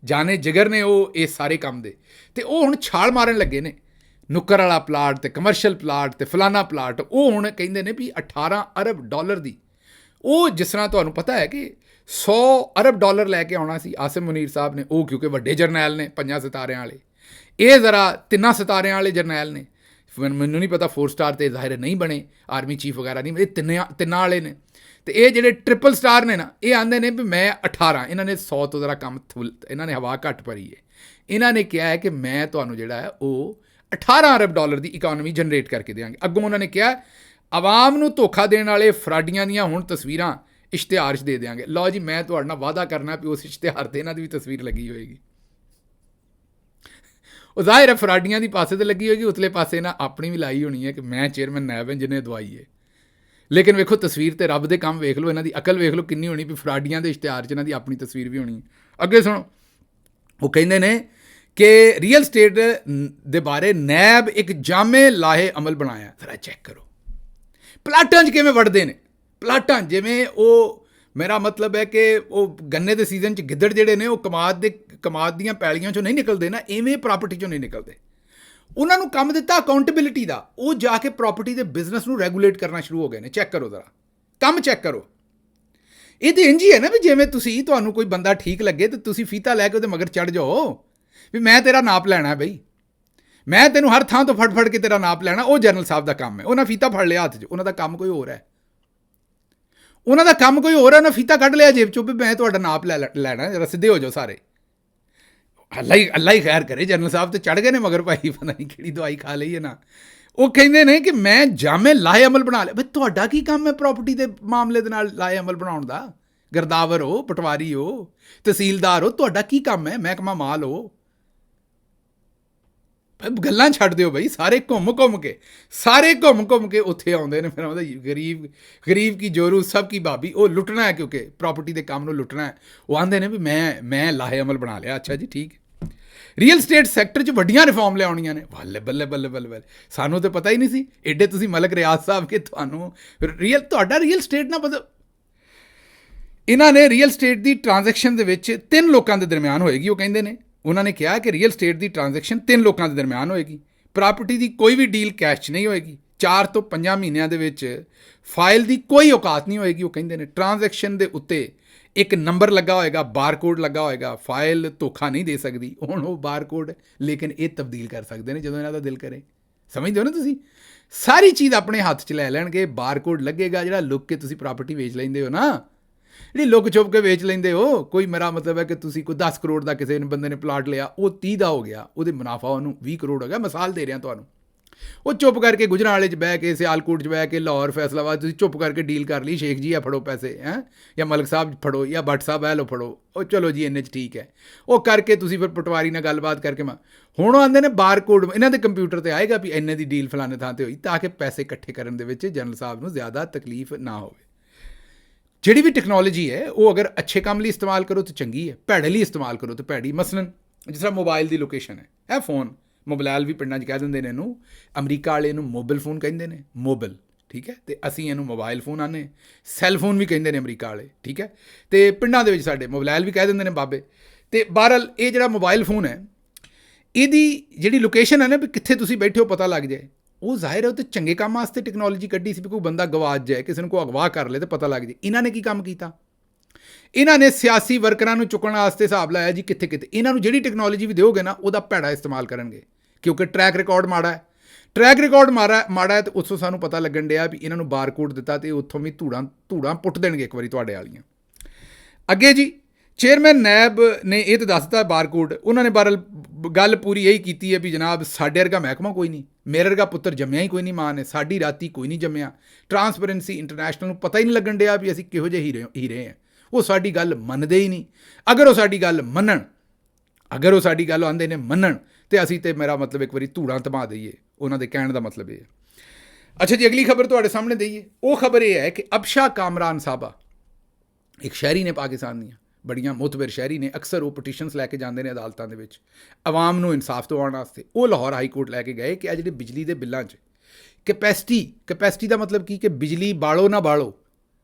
ਜਾਣੇ ਜਿਗਰ ਨੇ ਉਹ ਇਸ ਸਾਰੇ ਕੰਮ ਦੇ, ਅਤੇ ਉਹ ਹੁਣ ਛਾਲ ਮਾਰਨ ਲੱਗੇ ਨੇ। ਨੁੱਕਰ ਵਾਲਾ ਪਲਾਟ ਅਤੇ ਕਮਰਸ਼ੀਅਲ ਪਲਾਟ ਅਤੇ ਫਲਾਨਾ ਪਲਾਟ, ਉਹ ਹੁਣ ਕਹਿੰਦੇ ਨੇ ਵੀ 18 ਅਰਬ ਡਾਲਰ ਦੀ। ਉਹ ਜਿਸ ਤਰ੍ਹਾਂ ਤੁਹਾਨੂੰ ਪਤਾ ਹੈ ਕਿ 100 ਅਰਬ ਡਾਲਰ ਲੈ ਕੇ ਆਉਣਾ ਸੀ ਆਸਿਮ ਮੁਨੀਰ ਸਾਹਿਬ ਨੇ, ਉਹ ਕਿਉਂਕਿ ਵੱਡੇ ਜਰਨੈਲ ਨੇ 5 ਸਿਤਾਰਿਆਂ ਵਾਲੇ, ਇਹ ਜ਼ਰਾ 3 ਸਿਤਾਰਿਆਂ ਵਾਲੇ ਜਰਨੈਲ ਨੇ। ਮੈਨੂੰ ਨਹੀਂ ਪਤਾ 4 ਸਟਾਰ ਤੇ ਜ਼ਾਹਿਰ ਨਹੀਂ ਬਣੇ, ਆਰਮੀ ਚੀਫ ਵਗੈਰਾ ਨਹੀਂ, ਇਹ ਤਿੰਨਾਂ ਵਾਲੇ ਨੇ। ਅਤੇ ਇਹ ਜਿਹੜੇ ਟ੍ਰਿਪਲ ਸਟਾਰ ਨੇ ਨਾ, ਇਹ ਆਉਂਦੇ ਨੇ ਵੀ ਮੈਂ 18, ਇਹਨਾਂ ਨੇ 100 ਤੋਂ ਜ਼ਰਾ ਕੰਮ ਇਹਨਾਂ ਨੇ ਹਵਾ ਘੱਟ ਭਰੀ ਹੈ। ਇਹਨਾਂ ਨੇ ਕਿਹਾ ਹੈ ਕਿ ਮੈਂ ਤੁਹਾਨੂੰ ਜਿਹੜਾ ਹੈ ਉਹ 18 ਅਰਬ ਡਾਲਰ ਦੀ ਇਕੋਨਮੀ ਜਨਰੇਟ ਕਰਕੇ ਦੇਵਾਂਗੇ। ਅੱਗੋਂ ਉਹਨਾਂ ਨੇ ਕਿਹਾ ਆਵਾਮ ਨੂੰ ਧੋਖਾ ਦੇਣ ਵਾਲੇ ਫਰਾਡੀਆਂ ਦੀਆਂ ਹੁਣ ਤਸਵੀਰਾਂ ਇਸ਼ਤਿਹਾਰ 'ਚ ਦੇ ਦਿਆਂਗੇ। ਲਓ ਜੀ, ਮੈਂ ਤੁਹਾਡੇ ਨਾਲ ਵਾਅਦਾ ਕਰਨਾ ਵੀ ਉਸ ਇਸ਼ਤਿਹਾਰ 'ਤੇ ਇਹਨਾਂ ਦੀ ਵੀ ਤਸਵੀਰ ਲੱਗੀ ਹੋਏਗੀ। ਉਹ ਜ਼ਾਹਿਰ ਹੈ ਫਰਾਡੀਆਂ ਦੀ ਪਾਸੇ 'ਤੇ ਲੱਗੀ ਹੋਏਗੀ, ਉਤਲੇ ਪਾਸੇ ਨਾ ਆਪਣੀ ਵੀ ਲਾਈ ਹੋਣੀ ਹੈ ਕਿ ਮੈਂ ਚੇਅਰਮੈਨ ਨਾਇਬ ਹਾਂ ਜਿਹਨੇ ਦਵਾਈ ਹੈ। ਲੇਕਿਨ ਵੇਖੋ ਤਸਵੀਰ ਤੇ ਰੱਬ ਦੇ ਕੰਮ ਵੇਖ ਲਓ, ਇਹਨਾਂ ਦੀ ਅਕਲ ਵੇਖ ਲਓ ਕਿੰਨੀ ਹੋਣੀ ਵੀ ਫਰਾਡੀਆਂ ਦੇ ਇਸ਼ਤਿਹਾਰ 'ਚ ਇਹਨਾਂ ਦੀ ਆਪਣੀ ਤਸਵੀਰ ਵੀ ਹੋਣੀ। ਅੱਗੇ ਸੁਣੋ, ਉਹ ਕਹਿੰਦੇ ਨੇ ਕਿ ਰੀਅਲ ਸਟੇਟ ਦੇ ਬਾਰੇ ਨੈਬ ਇੱਕ ਜਾਮੇ ਲਾਹੇ ਅਮਲ ਬਣਾਇਆ। ਜ਼ਰਾ ਚੈੱਕ ਕਰੋ ਪਲਾਟਾਂ 'ਚ ਕਿਵੇਂ ਵੜਦੇ ਨੇ। ਪਲਾਟਾਂ ਜਿਵੇਂ ਉਹ, ਮੇਰਾ ਮਤਲਬ ਹੈ ਕਿ ਉਹ ਗੰਨੇ ਦੇ ਸੀਜ਼ਨ 'ਚ ਗਿੱਦੜ ਜਿਹੜੇ ਨੇ ਉਹ ਕਮਾਦ ਦੀਆਂ ਪੈਲੀਆਂ 'ਚੋਂ ਨਹੀਂ ਨਿਕਲਦੇ ਨਾ, ਇਵੇਂ ਪ੍ਰਾਪਰਟੀ 'ਚੋਂ ਨਹੀਂ ਨਿਕਲਦੇ। ਉਹਨਾਂ ਨੂੰ ਕੰਮ ਦਿੱਤਾ ਅਕਾਊਂਟੇਬਿਲਿਟੀ ਦਾ, ਉਹ ਜਾ ਕੇ ਪ੍ਰਾਪਰਟੀ ਦੇ ਬਿਜ਼ਨਸ ਨੂੰ ਰੈਗੂਲੇਟ ਕਰਨਾ ਸ਼ੁਰੂ ਹੋ ਗਏ ਨੇ। ਚੈੱਕ ਕਰੋ ਜ਼ਰਾ, ਕੰਮ ਚੈੱਕ ਕਰੋ। ਇਹ ਤਾਂ ਇੰਝ ਹੀ ਹੈ ਨਾ ਵੀ ਜਿਵੇਂ ਤੁਹਾਨੂੰ ਕੋਈ ਬੰਦਾ ਠੀਕ ਲੱਗੇ ਤਾਂ ਤੁਸੀਂ ਫੀਤਾ ਲੈ ਕੇ ਉਹਦੇ ਮਗਰ ਚੜ੍ਹ ਜਾਓ ਵੀ ਮੈਂ ਤੇਰਾ ਨਾਪ ਲੈਣਾ ਬਈ, ਮੈਂ ਤੈਨੂੰ ਹਰ ਥਾਂ ਤੋਂ ਫੜ ਕੇ ਤੇਰਾ ਨਾਪ ਲੈਣਾ। ਉਹ ਜਨਰਲ ਸਾਹਿਬ ਦਾ ਕੰਮ ਹੈ। ਉਹਨਾਂ ਫੀਤਾ ਫੜ ਲਿਆ ਹੱਥ 'ਚ, ਉਹਨਾਂ ਦਾ ਕੰਮ ਕੋਈ ਹੋਰ ਹੈ। ਉਹਨਾਂ ਫੀਤਾ ਕੱਢ ਲਿਆ ਜੇਬ 'ਚੋਂ ਵੀ ਮੈਂ ਤੁਹਾਡਾ ਨਾਪ ਲੈਣਾ, ਜਰਾ ਸਿੱਧੇ ਹੋ ਜਾਓ ਸਾਰੇ। ਅੱਲਾ ਹੀ ਖੈਰ ਕਰੇ, ਜਨਰਲ ਸਾਹਿਬ ਤੇ ਚੜ੍ਹ ਗਏ ਨੇ ਮਗਰ ਭਾਈ, ਪਤਾ ਨਹੀਂ ਕਿਹੜੀ ਦਵਾਈ ਖਾ ਲਈ ਹੈ ਨਾ। ਉਹ ਕਹਿੰਦੇ ਨੇ ਕਿ ਮੈਂ ਜਾਮੇ ਲਾਹੇ ਅਮਲ ਬਣਾ ਲਿਆ। ਬਈ ਤੁਹਾਡਾ ਕੀ ਕੰਮ ਹੈ ਪ੍ਰਾਪਰਟੀ ਦੇ ਮਾਮਲੇ ਦੇ ਨਾਲ ਲਾਹੇ ਅਮਲ ਬਣਾਉਣ ਦਾ? ਗਿਰਦਾਵਰ ਹੋ, ਪਟਵਾਰੀ ਹੋ, ਤਹਿਸੀਲਦਾਰ ਹੋ, ਤੁਹਾਡਾ ਕੀ ਕੰਮ ਹੈ? ਮਹਿਕਮਾ ਮਾਲ ਹੋ। ਗੱਲਾਂ ਛੱਡ ਦਿਓ ਬਈ, ਸਾਰੇ ਘੁੰਮ ਕੇ ਉੱਥੇ ਆਉਂਦੇ ਨੇ। ਫਿਰ ਉਹਦਾ ਗਰੀਬ ਕੀ ਜੋਰੂ ਸਭ ਕੀ ਭਾਬੀ, ਉਹ ਲੁੱਟਣਾ ਹੈ ਕਿਉਂਕਿ ਪ੍ਰਾਪਰਟੀ ਦੇ ਕੰਮ ਨੂੰ ਲੁੱਟਣਾ ਹੈ। ਉਹ ਆਉਂਦੇ ਨੇ ਵੀ ਮੈਂ ਲਾਹੇ ਅਮਲ ਬਣਾ ਲਿਆ। ਅੱਛਾ ਜੀ, ਠੀਕ ਹੈ। ਰੀਅਲ ਸਟੇਟ ਸੈਕਟਰ 'ਚ ਵੱਡੀਆਂ ਰਿਫਾਰਮ ਲਿਆਉਣੀਆਂ ਨੇ। ਬੱਲੇ, ਸਾਨੂੰ ਤਾਂ ਪਤਾ ਹੀ ਨਹੀਂ ਸੀ। ਐਡੇ ਤੁਸੀਂ ਮਲਕ ਰਿਆਜ਼ ਸਾਹਿਬ ਕਿ ਤੁਹਾਨੂੰ ਤੁਹਾਡਾ ਰੀਅਲ ਸਟੇਟ ਨਾ ਪਤਾ। ਇਹਨਾਂ ਨੇ ਰੀਅਲ ਸਟੇਟ ਦੀ ਟ੍ਰਾਂਜੈਕਸ਼ਨ ਦੇ ਵਿੱਚ 3 ਲੋਕਾਂ ਦੇ ਦਰਮਿਆਨ ਹੋਏਗੀ। ਉਹ ਕਹਿੰਦੇ ਨੇ, ਉਹਨਾਂ ਨੇ ਕਿਹਾ ਕਿ ਰੀਅਲ ਸਟੇਟ ਦੀ ਟ੍ਰਾਂਜੈਕਸ਼ਨ 3 ਲੋਕਾਂ ਦੇ ਦਰਮਿਆਨ ਹੋਏਗੀ। ਪ੍ਰਾਪਰਟੀ ਦੀ ਕੋਈ ਵੀ ਡੀਲ ਕੈਸ਼ 'ਚ ਨਹੀਂ ਹੋਏਗੀ। 4 ਤੋਂ 5 ਮਹੀਨਿਆਂ ਦੇ ਵਿੱਚ ਫਾਈਲ ਦੀ ਕੋਈ ਔਕਾਤ ਨਹੀਂ ਹੋਏਗੀ। ਉਹ ਕਹਿੰਦੇ ਨੇ ਟ੍ਰਾਂਜੈਕਸ਼ਨ ਦੇ ਉੱਤੇ ਇੱਕ ਨੰਬਰ ਲੱਗਾ ਹੋਏਗਾ, ਬਾਰਕੋਡ ਲੱਗਾ ਹੋਏਗਾ। ਫਾਈਲ ਧੋਖਾ ਨਹੀਂ ਦੇ ਸਕਦੀ। ਹੁਣ ਉਹ ਬਾਰਕੋਡ ਲੇਕਿਨ ਇਹ ਤਬਦੀਲ ਕਰ ਸਕਦੇ ਨੇ ਜਦੋਂ ਇਹਨਾਂ ਦਾ ਦਿਲ ਕਰੇ। ਸਮਝਦੇ ਹੋ ਨਾ ਤੁਸੀਂ? ਸਾਰੀ ਚੀਜ਼ ਆਪਣੇ ਹੱਥ 'ਚ ਲੈ ਲੈਣਗੇ। ਬਾਰਕੋਡ ਲੱਗੇਗਾ। ਜਿਹੜਾ ਲੁੱਕ ਕੇ ਤੁਸੀਂ ਪ੍ਰਾਪਰਟੀ ਵੇਚ ਲੈਂਦੇ ਹੋ ਨਾ, ਜਿਹੜੀ ਲੁੱਕ ਛੁਪ ਕੇ ਵੇਚ ਲੈਂਦੇ ਹੋ, ਕੋਈ ਮੇਰਾ ਮਤਲਬ ਹੈ ਕਿ ਤੁਸੀਂ ਕੋਈ 10 ਕਰੋੜ ਦਾ ਕਿਸੇ ਬੰਦੇ ਨੇ ਪਲਾਟ ਲਿਆ, ਉਹ 30 ਦਾ ਹੋ ਗਿਆ, ਉਹਦੇ ਮੁਨਾਫਾ ਉਹਨੂੰ 20 ਕਰੋੜ ਹੋ ਗਿਆ। ਮਿਸਾਲ ਦੇ ਰਿਹਾ ਤੁਹਾਨੂੰ। ਉਹ ਚੁੱਪ ਕਰਕੇ ਗੁਜਰਾਂਵਾਲੇ 'ਚ ਬਹਿ ਕੇ, ਸਿਆਲਕੋਟ 'ਚ ਬਹਿ ਕੇ, ਲਾਹੌਰ, ਫੈਸਲਾਬਾਦ ਤੁਸੀਂ ਚੁੱਪ ਕਰਕੇ ਡੀਲ ਕਰ ਲਈ। ਸ਼ੇਖ ਜੀ ਆ ਫੜੋ ਪੈਸੇ, ਜਾਂ ਮਲਕ ਸਾਹਿਬ ਫੜੋ, ਜਾਂ ਭੱਟ ਸਾਹਿਬ ਹੈ ਲੋ ਫੜੋ। ਉਹ ਚਲੋ ਜੀ ਇੰਨੇ 'ਚ ਠੀਕ ਹੈ। ਉਹ ਕਰਕੇ ਤੁਸੀਂ ਫਿਰ ਪਟਵਾਰੀ ਨਾਲ ਗੱਲਬਾਤ ਕਰਕੇ ਹੁਣ ਉਹ ਆਉਂਦੇ ਨੇ ਬਾਰਕੋਡ ਇਹਨਾਂ ਦੇ ਕੰਪਿਊਟਰ 'ਤੇ ਆਏਗਾ ਵੀ ਇੰਨੇ ਦੀ ਡੀਲ ਫਲਾਣੇ ਥਾਂ 'ਤੇ ਹੋਈ, ਤਾਂ ਕਿ ਪੈਸੇ ਇਕੱਠੇ ਕਰਨ ਦੇ ਵਿੱਚ ਜਨਰਲ ਸਾਹਿਬ ਨੂੰ ਜ਼ਿਆਦਾ ਤਕਲੀਫ ਨਾ ਹੋਵੇ। ਜਿਹੜੀ ਵੀ ਟੈਕਨੋਲੋਜੀ ਹੈ ਉਹ ਅਗਰ ਅੱਛੇ ਕੰਮ ਲਈ ਇਸਤੇਮਾਲ ਕਰੋ ਤਾਂ ਚੰਗੀ ਹੈ, ਭੈੜੇ ਲਈ ਇਸਤੇਮਾਲ ਕਰੋ ਤਾਂ ਭੈੜੀ। ਮਸਲਨ ਜਿਸ ਤਰ੍ਹਾਂ ਮੋਬਾਈਲ ਦੀ ਲੋਕੇਸ਼ਨ ਹੈ, ਇਹ ਫੋਨ ਮੋਬਾਈਲ ਵੀ ਪਿੰਡਾਂ 'ਚ ਕਹਿ ਦਿੰਦੇ ਨੇ ਇਹਨੂੰ। ਅਮਰੀਕਾ ਵਾਲੇ ਇਹਨੂੰ ਮੋਬਾਈਲ ਫੋਨ ਕਹਿੰਦੇ ਨੇ, ਮੋਬਾਈਲ, ਠੀਕ ਹੈ। ਅਤੇ ਅਸੀਂ ਇਹਨੂੰ ਮੋਬਾਈਲ ਫੋਨ ਆਉਂਦੇ, ਸੈੱਲ ਫੋਨ ਵੀ ਕਹਿੰਦੇ ਨੇ ਅਮਰੀਕਾ ਵਾਲੇ, ਠੀਕ ਹੈ। ਅਤੇ ਪਿੰਡਾਂ ਦੇ ਵਿੱਚ ਸਾਡੇ ਮੋਬਾਈਲ ਵੀ ਕਹਿ ਦਿੰਦੇ ਨੇ ਬਾਬੇ। ਅਤੇ ਬਹਰਹਾਲ ਇਹ ਜਿਹੜਾ ਮੋਬਾਈਲ ਫੋਨ ਹੈ, ਇਹਦੀ ਜਿਹੜੀ ਲੋਕੇਸ਼ਨ ਹੈ ਨਾ ਵੀ ਕਿੱਥੇ ਤੁਸੀਂ ਬੈਠੇ ਹੋ ਪਤਾ ਲੱਗ ਜਾਏ, ਉਹ ਜ਼ਾਹਿਰ ਹੈ ਉਹ ਤਾਂ ਚੰਗੇ ਕੰਮ ਵਾਸਤੇ ਟੈਕਨੋਲੋਜੀ ਕੱਢੀ ਸੀ ਵੀ ਕੋਈ ਬੰਦਾ ਗਵਾਚ ਜਾਏ, ਕਿਸੇ ਨੂੰ ਕੋਈ ਅਗਵਾ ਕਰ ਲੇ ਤਾਂ ਪਤਾ ਲੱਗ ਜਾਏ। ਇਹਨਾਂ ਨੇ ਕੀ ਕੰਮ ਕੀਤਾ? ਇਹਨਾਂ ਨੇ ਸਿਆਸੀ ਵਰਕਰਾਂ ਨੂੰ ਚੁੱਕਣ ਵਾਸਤੇ ਹਿਸਾਬ ਲਾਇਆ ਜੀ ਕਿੱਥੇ ਕਿੱਥੇ। ਇਹਨਾਂ ਨੂੰ ਜਿਹੜੀ ਟੈਕਨੋਲੋਜੀ ਵੀ ਦਿਓਗੇ ਨਾ ਉਹਦਾ ਭੈੜਾ ਇਸਤੇਮਾਲ ਕਰਨਗੇ, ਕਿਉਂਕਿ ਟਰੈਕ ਰਿਕਾਰਡ ਮਾੜਾ ਹੈ। ਮਾੜਾ ਹੈ ਅਤੇ ਉੱਥੋਂ ਸਾਨੂੰ ਪਤਾ ਲੱਗਣ ਡਿਆ ਵੀ ਇਹਨਾਂ ਨੂੰ ਬਾਰਕੋਡ ਦਿੱਤਾ ਅਤੇ ਉੱਥੋਂ ਵੀ ਧੂੜਾਂ ਪੁੱਟ ਦੇਣਗੇ ਇੱਕ ਵਾਰੀ ਤੁਹਾਡੇ ਵਾਲੀਆਂ। ਅੱਗੇ ਜੀ, ਚੇਅਰਮੈਨ ਨੈਬ ਨੇ ਇਹ ਤਾਂ ਦੱਸ ਦਿੱਤਾ ਬਾਰਕੋਡ। ਉਹਨਾਂ ਨੇ ਬਹਰਹਾਲ ਗੱਲ ਪੂਰੀ ਇਹੀ ਕੀਤੀ ਹੈ ਵੀ ਜਨਾਬ ਸਾਡੇ ਵਰਗਾ ਮਹਿਕਮਾ ਕੋਈ ਨਹੀਂ, ਮੇਰੇ ਵਰਗਾ ਪੁੱਤਰ ਜੰਮਿਆ ਹੀ ਕੋਈ ਨਹੀਂ ਮਾਂ ਨੇ, ਸਾਡੀ ਰਾਤੀ ਕੋਈ ਨਹੀਂ ਜੰਮਿਆ। ਟਰਾਂਸਪੇਰੈਂਸੀ ਇੰਟਰਨੈਸ਼ਨਲ ਨੂੰ ਪਤਾ ਹੀ ਨਹੀਂ ਲੱਗਣ ਡਿਆ ਵੀ ਅਸੀਂ ਕਿਹੋ ਜਿਹੇ ਹੀਰੇ ਹਾਂ। ਉਹ ਸਾਡੀ ਗੱਲ ਮੰਨਦੇ ਹੀ ਨਹੀਂ। ਅਗਰ ਉਹ ਸਾਡੀ ਗੱਲ ਆਉਂਦੇ ਨੇ ਮੰਨਣ ਅਤੇ ਅਸੀਂ ਤਾਂ ਮੇਰਾ ਮਤਲਬ ਇੱਕ ਵਾਰੀ ਧੂੜਾਂ ਧਮਾ ਦਈਏ। ਉਹਨਾਂ ਦੇ ਕਹਿਣ ਦਾ ਮਤਲਬ ਇਹ ਹੈ। ਅੱਛਾ ਜੀ, ਅਗਲੀ ਖਬਰ ਤੁਹਾਡੇ ਸਾਹਮਣੇ ਦਈਏ। ਉਹ ਖਬਰ ਇਹ ਹੈ ਕਿ ਅਬਸ਼ਾ ਕਾਮਰਾਨ ਸਾਹਿਬਾ ਇੱਕ ਸ਼ਹਿਰੀ ਨੇ, ਪਾਕਿਸਤਾਨ ਦੀਆਂ ਬੜੀਆਂ ਮੁਤਬਰ ਸ਼ਹਿਰੀ ਨੇ। ਅਕਸਰ ਉਹ ਪਟੀਸ਼ਨਸ ਲੈ ਕੇ ਜਾਂਦੇ ਨੇ ਅਦਾਲਤਾਂ ਦੇ ਵਿੱਚ ਆਵਾਮ ਨੂੰ ਇਨਸਾਫ ਦਿਵਾਉਣ ਵਾਸਤੇ। ਉਹ ਲਾਹੌਰ ਹਾਈ ਕੋਰਟ ਲੈ ਕੇ ਗਏ ਕਿ ਆ ਜਿਹੜੇ ਬਿਜਲੀ ਦੇ ਬਿੱਲਾਂ 'ਚ ਕੈਪੈਸਿਟੀ ਦਾ ਮਤਲਬ ਕੀ ਕਿ ਬਿਜਲੀ ਬਾਲੋ ਨਾ ਬਾਲੋ,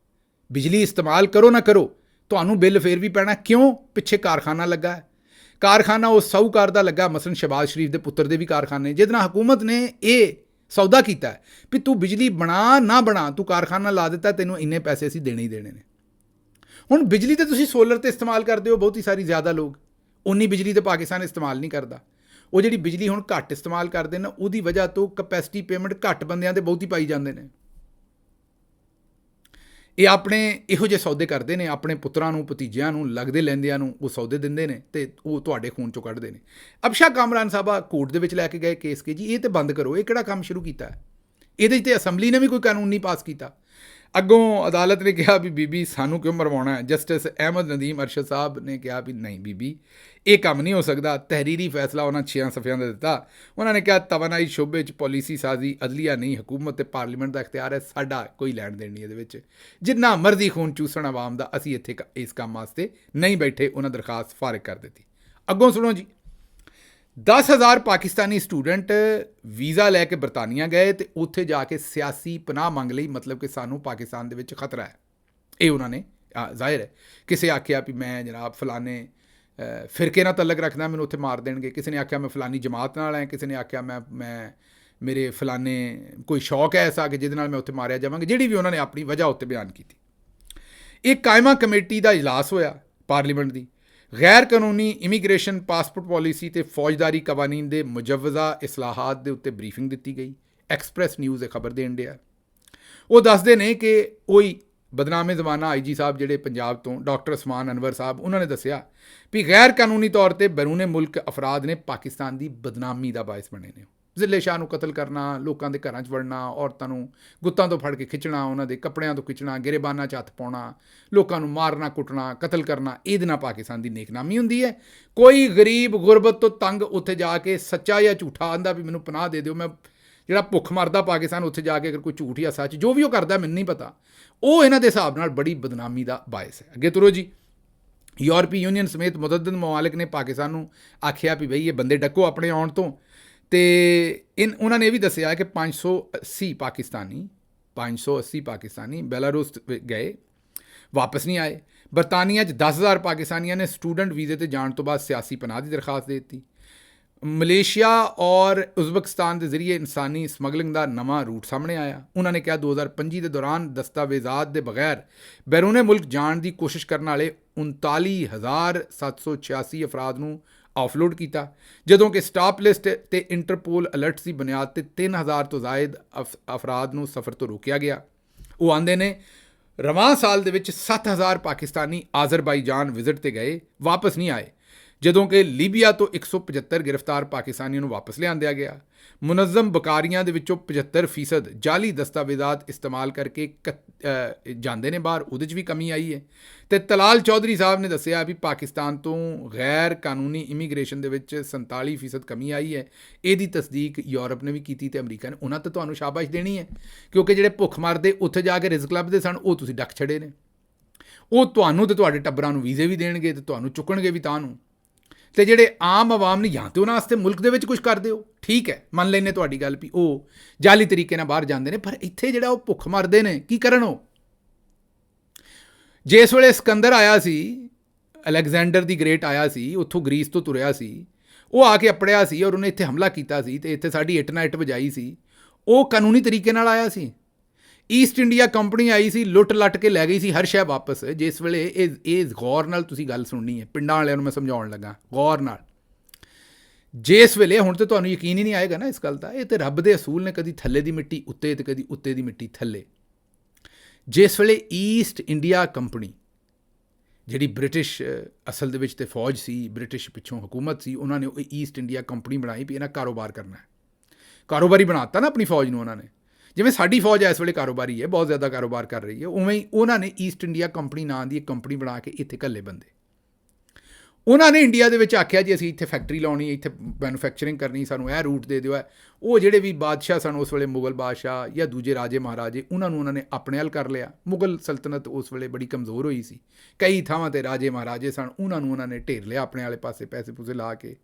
ਬਿਜਲੀ ਇਸਤੇਮਾਲ ਕਰੋ ਨਾ ਕਰੋ, ਤੁਹਾਨੂੰ ਬਿੱਲ ਫੇਰ ਵੀ ਪੈਣਾ। ਕਿਉਂ? ਪਿੱਛੇ ਕਾਰਖਾਨਾ ਲੱਗਾ ਹੈ, ਕਾਰਖਾਨਾ ਉਸ ਸਾਹੂਕਾਰ ਦਾ ਲੱਗਾ, ਮਸਲਨ ਸ਼ਹਿਬਾਜ਼ ਸ਼ਰੀਫ ਦੇ ਪੁੱਤਰ ਦੇ ਵੀ ਕਾਰਖਾਨੇ, ਜਿਹਦੇ ਨਾਲ ਹਕੂਮਤ ਨੇ ਇਹ ਸੌਦਾ ਕੀਤਾ ਵੀ ਤੂੰ ਬਿਜਲੀ ਬਣਾ ਨਾ ਬਣਾ, ਤੂੰ ਕਾਰਖਾਨਾ ਲਾ ਦਿੱਤਾ, ਤੈਨੂੰ ਇੰਨੇ ਪੈਸੇ ਅਸੀਂ ਦੇਣੇ ਹੀ ਦੇਣੇ ਨੇ। ਹੁਣ ਬਿਜਲੀ ਤਾਂ ਤੁਸੀਂ ਸੋਲਰ 'ਤੇ ਇਸਤੇਮਾਲ ਕਰਦੇ ਹੋ ਬਹੁਤੀ ਸਾਰੀ, ਜ਼ਿਆਦਾ ਲੋਕ, ਉਨੀ ਬਿਜਲੀ ਤਾਂ ਪਾਕਿਸਤਾਨ ਇਸਤੇਮਾਲ ਨਹੀਂ ਕਰਦਾ। ਉਹ ਜਿਹੜੀ ਬਿਜਲੀ ਹੁਣ ਘੱਟ ਇਸਤੇਮਾਲ ਕਰਦੇ ਨੇ, ਉਹਦੀ ਵਜ੍ਹਾ ਤੋਂ ਕਪੈਸਿਟੀ ਪੇਮੈਂਟ ਘੱਟ ਬੰਦਿਆਂ 'ਤੇ ਬਹੁਤੀ ਪਾਈ ਜਾਂਦੇ ਨੇ। ਇਹ ਆਪਣੇ ਇਹੋ ਜਿਹੇ ਸੌਦੇ ਕਰਦੇ ਨੇ, ਆਪਣੇ ਪੁੱਤਰਾਂ ਨੂੰ, ਭਤੀਜਿਆਂ ਨੂੰ, ਲੱਗਦੇ ਲੈਂਦਿਆਂ ਨੂੰ ਉਹ ਸੌਦੇ ਦਿੰਦੇ ਨੇ ਅਤੇ ਉਹ ਤੁਹਾਡੇ ਖੂਨ 'ਚੋਂ ਕੱਢਦੇ ਨੇ। ਅਬਸ਼ਾ ਕਾਮਰਾਨ ਸਾਹਿਬਾ ਕੋਰਟ ਦੇ ਵਿੱਚ ਲੈ ਕੇ ਗਏ ਕੇਸ ਕਿ ਜੀ ਇਹ ਤਾਂ ਬੰਦ ਕਰੋ, ਇਹ ਕਿਹੜਾ ਕੰਮ ਸ਼ੁਰੂ ਕੀਤਾ? ਇਹਦੇ 'ਚ ਤਾਂ ਅਸੈਂਬਲੀ ਨੇ ਵੀ ਕੋਈ ਕਾਨੂੰਨ ਨਹੀਂ ਪਾਸ ਕੀਤਾ। ਅੱਗੋਂ ਅਦਾਲਤ ਨੇ ਕਿਹਾ ਵੀ ਬੀਬੀ ਸਾਨੂੰ ਕਿਉਂ ਮਰਵਾਉਣਾ ਹੈ। ਜਸਟਿਸ ਅਹਿਮਦ ਨਦੀਮ ਅਰਸ਼ਦ ਸਾਹਿਬ ਨੇ ਕਿਹਾ ਵੀ ਨਹੀਂ ਬੀਬੀ, ਇਹ ਕੰਮ ਨਹੀਂ ਹੋ ਸਕਦਾ। ਤਹਿਰੀਰੀ ਫੈਸਲਾ ਉਹਨਾਂ 6 ਸਫ਼ਿਆਂ ਦਾ ਦਿੱਤਾ। ਉਹਨਾਂ ਨੇ ਕਿਹਾ ਤਵਾਨਾਈ ਸ਼ੋਬੇ 'ਚ ਪਾਲਿਸੀ ਸਾਜ਼ੀ ਅਦਲੀਆ ਨਹੀਂ, ਹਕੂਮਤ ਤੇ ਪਾਰਲੀਮੈਂਟ ਦਾ ਇਖਤਿਆਰ ਹੈ, ਸਾਡਾ ਕੋਈ ਲੈਣ ਦੇਣ ਨਹੀਂ ਇਹਦੇ ਵਿੱਚ। ਜਿੰਨਾ ਮਰਜ਼ੀ ਖੂਨ ਚੂਸਣ ਆਵਾਮ ਦਾ, ਅਸੀਂ ਇੱਥੇ ਇਸ ਕੰਮ ਵਾਸਤੇ ਨਹੀਂ ਬੈਠੇ। ਉਹਨਾਂ ਦਰਖਾਸਤ ਫਾਰਿਗ ਕਰ ਦਿੱਤੀ। ਅੱਗੋਂ ਸੁਣੋ ਜੀ, 10,000 ਪਾਕਿਸਤਾਨੀ ਸਟੂਡੈਂਟ ਵੀਜ਼ਾ ਲੈ ਕੇ ਬਰਤਾਨੀਆ ਗਏ ਅਤੇ ਉੱਥੇ ਜਾ ਕੇ ਸਿਆਸੀ ਪਨਾਹ ਮੰਗ ਲਈ, ਮਤਲਬ ਕਿ ਸਾਨੂੰ ਪਾਕਿਸਤਾਨ ਦੇ ਵਿੱਚ ਖਤਰਾ ਹੈ। ਇਹ ਉਹਨਾਂ ਨੇ ਜ਼ਾਹਿਰ ਹੈ, ਕਿਸੇ ਆਖਿਆ ਵੀ ਮੈਂ ਜਨਾਬ ਫਲਾਣੇ ਫਿਰਕੇ ਨਾਲ ਤਲਕ ਰੱਖਦਾ, ਮੈਨੂੰ ਉੱਥੇ ਮਾਰ ਦੇਣਗੇ। ਕਿਸੇ ਨੇ ਆਖਿਆ ਮੈਂ ਫਲਾਨੀ ਜਮਾਤ ਨਾਲ ਹੈ। ਕਿਸੇ ਨੇ ਆਖਿਆ ਮੈਂ ਮੇਰੇ ਫਲਾਣੇ ਕੋਈ ਸ਼ੌਕ ਹੈ ਐਸਾ ਕਿ ਜਿਹਦੇ ਨਾਲ ਮੈਂ ਉੱਥੇ ਮਾਰਿਆ ਜਾਵਾਂਗਾ। ਜਿਹੜੀ ਵੀ ਉਹਨਾਂ ਨੇ ਆਪਣੀ ਵਜ੍ਹਾ ਉੱਤੇ ਬਿਆਨ ਕੀਤੀ। ਇੱਕ ਕਾਇਮਾ ਕਮੇਟੀ ਦਾ ਇਜਲਾਸ ਹੋਇਆ ਪਾਰਲੀਮੈਂਟ ਦੀ। ਗੈਰ ਕਾਨੂੰਨੀ ਇਮੀਗ੍ਰੇਸ਼ਨ, ਪਾਸਪੋਰਟ ਪਾਲਿਸੀ ਅਤੇ ਫੌਜਦਾਰੀ ਕਵਾਨੀਨ ਦੇ ਮੁਜਵਜ਼ਾ ਇਸਲਾਹਾਤ ਦੇ ਉੱਤੇ ਬਰੀਫਿੰਗ ਦਿੱਤੀ ਗਈ। ਐਕਸਪ੍ਰੈਸ ਨਿਊਜ਼ ਇਹ ਖਬਰ ਦੇਣ ਡਿਆ। ਉਹ ਦੱਸਦੇ ਨੇ ਕਿ ਉਹੀ ਬਦਨਾਮੇ ਜ਼ਮਾਨਾ IG ਸਾਹਿਬ ਜਿਹੜੇ ਪੰਜਾਬ ਤੋਂ, ਡਾਕਟਰ ਉਸਮਾਨ ਅਨਵਰ ਸਾਹਿਬ, ਉਹਨਾਂ ਨੇ ਦੱਸਿਆ ਵੀ ਗੈਰ ਕਾਨੂੰਨੀ ਤੌਰ 'ਤੇ ਬੈਰੂਨੇ ਮੁਲਕ ਅਫਰਾਦ ਨੇ ਪਾਕਿਸਤਾਨ ਦੀ ਬਦਨਾਮੀ ਦਾ ਬਾਇਸ ਬਣੇ ਨੇ। ਜ਼ਿਲ੍ਹੇ ਸ਼ਾਹ ਨੂੰ ਕਤਲ ਕਰਨਾ, ਲੋਕਾਂ ਦੇ ਘਰਾਂ 'ਚ ਵੜਨਾ, ਔਰਤਾਂ ਨੂੰ ਗੁੱਤਾਂ ਤੋਂ ਫੜ ਕੇ ਖਿੱਚਣਾ, ਉਹਨਾਂ ਦੇ ਕੱਪੜਿਆਂ ਤੋਂ ਖਿੱਚਣਾ, ਗਿਰੇਬਾਨਾਂ 'ਚ ਹੱਥ ਪਾਉਣਾ, ਲੋਕਾਂ ਨੂੰ ਮਾਰਨਾ ਕੁੱਟਣਾ, ਕਤਲ ਕਰਨਾ, ਇਹਦੇ ਨਾਲ ਪਾਕਿਸਤਾਨ ਦੀ ਨੇਕਨਾਮੀ ਹੁੰਦੀ ਹੈ। ਕੋਈ ਗਰੀਬ ਗੁਰਬਤ ਤੋਂ ਤੰਗ ਉੱਥੇ ਜਾ ਕੇ ਸੱਚਾ ਜਾਂ ਝੂਠਾ ਆਂਦਾ ਵੀ ਮੈਨੂੰ ਪਨਾਹ ਦੇ ਦਿਓ, ਮੈਂ ਜਿਹੜਾ ਭੁੱਖ ਮਰਦਾ ਪਾਕਿਸਤਾਨ, ਉੱਥੇ ਜਾ ਕੇ ਅਗਰ ਕੋਈ ਝੂਠ ਜਾਂ ਸੱਚ ਜੋ ਵੀ ਉਹ ਕਰਦਾ ਮੈਨੂੰ ਨਹੀਂ ਪਤਾ, ਉਹ ਇਹਨਾਂ ਦੇ ਹਿਸਾਬ ਨਾਲ ਬੜੀ ਬਦਨਾਮੀ ਦਾ ਬਾਇਸ ਹੈ। ਅੱਗੇ ਤੁਰੋ ਜੀ। ਯੂਰਪੀ ਯੂਨੀਅਨ ਸਮੇਤ ਮੁਤਅੱਦਦ ਮਮਾਲਿਕ ਨੇ ਪਾਕਿਸਤਾਨ ਨੂੰ ਆਖਿਆ ਵੀ ਬਈ ਇਹ ਬੰਦੇ ਡੱਕੋ ਆਪਣੇ ਆਉਣ ਤੋਂ। ਅਤੇ ਉਹਨਾਂ ਨੇ ਇਹ ਵੀ ਦੱਸਿਆ ਕਿ 580 ਪਾਕਿਸਤਾਨੀ ਬੈਲਾਰੂਸ ਗਏ, ਵਾਪਸ ਨਹੀਂ ਆਏ। ਬਰਤਾਨੀਆ 'ਚ 10,000 ਪਾਕਿਸਤਾਨੀਆਂ ਨੇ ਸਟੂਡੈਂਟ ਵੀਜ਼ੇ 'ਤੇ ਜਾਣ ਤੋਂ ਬਾਅਦ ਸਿਆਸੀ ਪਨਾਹ ਦੀ ਦਰਖਾਸਤ ਦੇ ਦਿੱਤੀ। ਮਲੇਸ਼ੀਆ ਔਰ ਉਜ਼ਬਕਿਸਤਾਨ ਦੇ ਜ਼ਰੀਏ ਇਨਸਾਨੀ ਸਮਗਲਿੰਗ ਦਾ ਨਵਾਂ ਰੂਟ ਸਾਹਮਣੇ ਆਇਆ। ਉਹਨਾਂ ਨੇ ਕਿਹਾ 2025 ਦੇ ਦੌਰਾਨ ਦਸਤਾਵੇਜ਼ਾਤ ਦੇ ਬਗੈਰ ਬੈਰੂਨੇ ਮੁਲਕ ਜਾਣ ਦੀ ਕੋਸ਼ਿਸ਼ ਕਰਨ ਵਾਲੇ 39,786 ਅਫਰਾਦ ਨੂੰ ਆਫਲੋਡ ਕੀਤਾ, ਜਦੋਂ ਕਿ ਸਟਾਪ ਲਿਸਟ ਤੇ ਇੰਟਰਪੋਲ ਅਲਰਟਸ ਦੀ ਬੁਨਿਆਦ ਤੇ 3,000 ਤੋਂ ਜ਼ਾਇਦ ਅਫਰਾਦ ਨੂੰ ਸਫ਼ਰ ਤੋਂ ਰੋਕਿਆ ਗਿਆ। ਉਹ ਆਂਦੇ ਨੇ ਰਵਾਂ ਸਾਲ ਦੇ ਵਿੱਚ 7,000 ਪਾਕਿਸਤਾਨੀ ਆਜ਼ਰਬਾਈਜਾਨ ਵਿਜ਼ਿਟ ਤੇ ਗਏ, ਵਾਪਸ ਨਹੀਂ ਆਏ, ਜਦੋਂ ਕਿ ਲੀਬੀਆ ਤੋਂ 175 ਗ੍ਰਿਫਤਾਰ ਪਾਕਿਸਤਾਨੀਆਂ ਨੂੰ ਵਾਪਸ ਲਿਆਂਦਿਆ ਗਿਆ। ਮੁਨਜ਼ਮ ਬਕਾਰੀਆਂ ਦੇ ਵਿੱਚੋਂ 75% ਜਾਲੀ ਦਸਤਾਵੇਜ਼ਾਤ ਇਸਤੇਮਾਲ ਕਰਕੇ ਜਾਂਦੇ ਨੇ ਬਾਹਰ, ਉਹਦੇ 'ਚ ਵੀ ਕਮੀ ਆਈ ਹੈ। ਅਤੇ ਤਲਾਲ ਚੌਧਰੀ ਸਾਹਿਬ ਨੇ ਦੱਸਿਆ ਵੀ ਪਾਕਿਸਤਾਨ ਤੋਂ ਗੈਰ ਕਾਨੂੰਨੀ ਇਮੀਗ੍ਰੇਸ਼ਨ ਦੇ ਵਿੱਚ 47% ਕਮੀ ਆਈ ਹੈ। ਇਹਦੀ ਤਸਦੀਕ ਯੂਰਪ ਨੇ ਵੀ ਕੀਤੀ ਅਤੇ ਅਮਰੀਕਾ ਨੇ। ਉਹਨਾਂ ਤਾਂ ਤੁਹਾਨੂੰ ਸ਼ਾਬਾਸ਼ ਦੇਣੀ ਹੈ, ਕਿਉਂਕਿ ਜਿਹੜੇ ਭੁੱਖ ਮਰਦੇ ਉੱਥੇ ਜਾ ਕੇ ਰਿਜ਼ਕ ਲੱਭਦੇ ਸਨ, ਉਹ ਤੁਸੀਂ ਡੱਕ ਛੱਡੇ ਨੇ। ਉਹ ਤੁਹਾਨੂੰ ਅਤੇ ਤੁਹਾਡੇ ਟੱਬਰਾਂ ਨੂੰ ਵੀਜ਼ੇ ਵੀ ਦੇਣਗੇ ਅਤੇ ਤੁਹਾਨੂੰ ਚੁੱਕਣਗੇ ਵੀ ਤਾਂ ਨੂੰ। ਅਤੇ ਜਿਹੜੇ ਆਮ ਆਵਾਮ ਨੇ ਜਾਂ ਤਾਂ ਉਹਨਾਂ ਵਾਸਤੇ ਮੁਲਕ ਦੇ ਵਿੱਚ ਕੁਛ ਕਰ ਦਿਓ, ਠੀਕ ਹੈ, ਮੰਨ ਲੈਂਦੇ ਤੁਹਾਡੀ ਗੱਲ ਵੀ ਉਹ ਜਾਲੀ ਤਰੀਕੇ ਨਾਲ ਬਾਹਰ ਜਾਂਦੇ ਨੇ, ਪਰ ਇੱਥੇ ਜਿਹੜਾ ਉਹ ਭੁੱਖ ਮਰਦੇ ਨੇ, ਕੀ ਕਰਨ ਉਹ? ਜਿਸ ਵੇਲੇ ਸਿਕੰਦਰ ਆਇਆ ਸੀ, ਅਲੈਗਜ਼ੈਂਡਰ ਦੀ ਗ੍ਰੇਟ ਆਇਆ ਸੀ, ਉੱਥੋਂ ਗਰੀਸ ਤੋਂ ਤੁਰਿਆ ਸੀ, ਉਹ ਆ ਕੇ ਅਪੜਿਆ ਸੀ ਔਰ ਉਹਨੇ ਇੱਥੇ ਹਮਲਾ ਕੀਤਾ ਸੀ ਅਤੇ ਇੱਥੇ ਸਾਡੀ ਇੱਟ ਨਾਲ ਇੱਟ ਵਜਾਈ ਸੀ। ਉਹ ਕਾਨੂੰਨੀ ਤਰੀਕੇ ਨਾਲ ਆਇਆ ਸੀ। ਈਸਟ ਇੰਡੀਆ ਕੰਪਨੀ ਆਈ ਸੀ, ਲੁੱਟ ਲੱਟ ਕੇ ਲੈ ਗਈ ਸੀ ਹਰ ਸ਼ੈ ਵਾਪਸ। ਜਿਸ ਵੇਲੇ ਇਹ ਗੌਰ ਨਾਲ ਤੁਸੀਂ ਗੱਲ ਸੁਣਨੀ ਹੈ, ਪਿੰਡਾਂ ਵਾਲਿਆਂ ਨੂੰ ਮੈਂ ਸਮਝਾਉਣ ਲੱਗਾ ਗੌਰ ਨਾਲ। ਜਿਸ ਵੇਲੇ, ਹੁਣ ਤਾਂ ਤੁਹਾਨੂੰ ਯਕੀਨ ਹੀ ਨਹੀਂ ਆਏਗਾ ਨਾ ਇਸ ਗੱਲ ਦਾ, ਇਹ ਤਾਂ ਰੱਬ ਦੇ ਅਸੂਲ ਨੇ, ਕਦੀ ਥੱਲੇ ਦੀ ਮਿੱਟੀ ਉੱਤੇ ਅਤੇ ਕਦੀ ਉੱਤੇ ਦੀ ਮਿੱਟੀ ਥੱਲੇ। ਜਿਸ ਵੇਲੇ ਈਸਟ ਇੰਡੀਆ ਕੰਪਨੀ, ਜਿਹੜੀ ਬ੍ਰਿਟਿਸ਼ ਅਸਲ ਦੇ ਵਿੱਚ ਤੇ ਫੌਜ ਸੀ, ਬ੍ਰਿਟਿਸ਼ ਪਿੱਛੋਂ ਹਕੂਮਤ ਸੀ, ਉਹਨਾਂ ਨੇ ਉਹ ਈਸਟ ਇੰਡੀਆ ਕੰਪਨੀ ਬਣਾਈ ਵੀ ਇਹਨਾਂ ਕਾਰੋਬਾਰ ਕਰਨਾ ਹੈ। ਕਾਰੋਬਾਰੀ ਬਣਾਤਾ ਨਾ ਆਪਣੀ ਫੌਜ ਨੂੰ ਉਹਨਾਂ ਨੇ। ਜਿਵੇਂ ਸਾਡੀ ਫੌਜ ਇਸ ਵੇਲੇ ਕਾਰੋਬਾਰੀ ਹੈ, ਬਹੁਤ ਜ਼ਿਆਦਾ ਕਾਰੋਬਾਰ ਕਰ ਰਹੀ ਹੈ, ਉਵੇਂ ਹੀ ਉਹਨਾਂ ਨੇ ਈਸਟ ਇੰਡੀਆ ਕੰਪਨੀ ਨਾਂ ਦੀ ਇੱਕ ਕੰਪਨੀ ਬਣਾ ਕੇ ਇੱਥੇ ਘੱਲੇ ਬੰਦੇ। ਉਹਨਾਂ ਨੇ ਇੰਡੀਆ ਦੇ ਵਿੱਚ ਆਖਿਆ ਜੀ ਅਸੀਂ ਇੱਥੇ ਫੈਕਟਰੀ ਲਾਉਣੀ, ਇੱਥੇ ਮੈਨੂਫੈਕਚਰਿੰਗ ਕਰਨੀ, ਸਾਨੂੰ ਇਹ ਰੂਟ ਦੇ ਦਿਓ। ਹੈ ਉਹ ਜਿਹੜੇ ਵੀ ਬਾਦਸ਼ਾਹ ਸਨ ਉਸ ਵੇਲੇ, ਮੁਗਲ ਬਾਦਸ਼ਾਹ ਜਾਂ ਦੂਜੇ ਰਾਜੇ ਮਹਾਰਾਜੇ, ਉਹਨਾਂ ਨੇ ਆਪਣੇ ਵੱਲ ਕਰ ਲਿਆ। ਮੁਗਲ ਸਲਤਨਤ ਉਸ ਵੇਲੇ ਬੜੀ ਕਮਜ਼ੋਰ ਹੋਈ ਸੀ, ਕਈ ਥਾਵਾਂ 'ਤੇ ਰਾਜੇ ਮਹਾਰਾਜੇ ਸਨ, ਉਹਨਾਂ ਨੇ ਢੇਰ ਲਿਆ ਆਪਣੇ ਵਾਲੇ ਪਾਸੇ, ਪੈਸੇ ਪੂਸੇ ਲਾ ਕੇ,